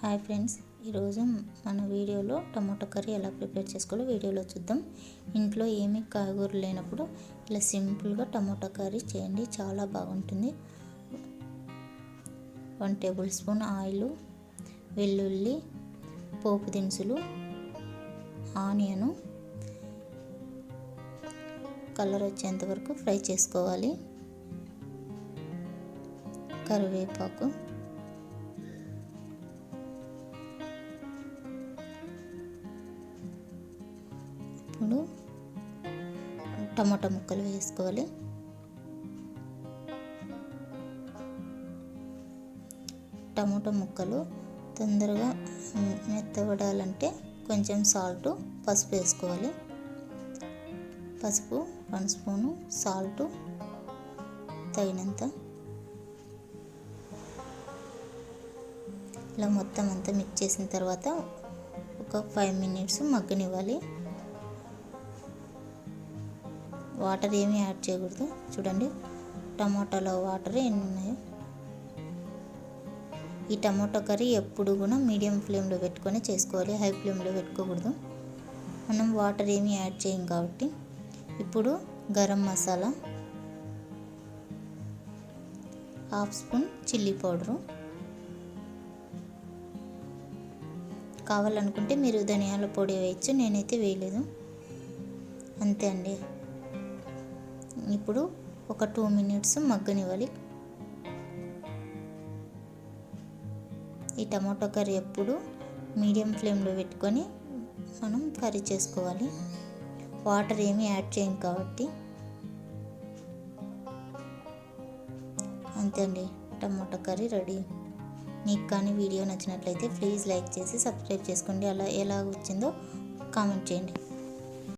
Hi friends, ఈరోజు మన వీడియోలో టమాటో కర్రీ ఎలా ప్రిపేర్ చేసుకోవాలో వీడియోలో చూద్దాం. ఇంట్లో ఏమీ కాయగూరలు లేనప్పుడు ఇలా సింపుల్గా టమాటో కర్రీ చేయండి, చాలా బాగుంటుంది. 1 టేబుల్ స్పూన్ ఆయిల్, వెల్లుల్లి, పోపు దినుసులు, ఆనియను కలర్ వచ్చేంత వరకు ఫ్రై చేసుకోవాలి. కరివేపాకు, ఇప్పుడు టమాటా ముక్కలు వేసుకోవాలి. టమాటా ముక్కలు తొందరగా మెత్తబడాలంటే కొంచెం సాల్ట్, పసుపు వేసుకోవాలి. పసుపు 1 స్పూను, సాల్ట్ తగినంత. ఇలా మొత్తం అంతా మిక్స్ చేసిన తర్వాత ఒక 5 మినిట్స్ మగ్గనివ్వాలి. వాటర్ ఏమీ యాడ్ చేయకూడదు. చూడండి టమాటాలో వాటర్ ఎన్ని ఉన్నాయో. ఈ టమాటో కర్రీ ఎప్పుడు కూడా మీడియం ఫ్లేమ్లో పెట్టుకొని చేసుకోవాలి, హై ఫ్లేమ్లో పెట్టుకోకూడదు. మనం వాటర్ ఏమీ యాడ్ చేయం కాబట్టి. ఇప్పుడు garam masala, 1/2 spoon chilli powder, కావాలనుకుంటే మీరు ధనియాల పొడి వేయచ్చు, నేనైతే వేయలేదు. అంతే అండి. ఇప్పుడు ఒక 2 మినిట్స్ మగ్గనివ్వాలి. ఈ టమాటో కర్రీ ఎప్పుడు మీడియం ఫ్లేమ్లో పెట్టుకొని మనం కర్రీ చేసుకోవాలి. వాటర్ ఏమీ యాడ్ చేయం కాబట్టి. అంతే అండి, టమాటో కర్రీ రెడీ. మీకు కానీ వీడియో నచ్చినట్లయితే ప్లీజ్ లైక్ చేసి సబ్స్క్రైబ్ చేసుకోండి. అలా ఎలా వచ్చిందో కామెంట్ చేయండి.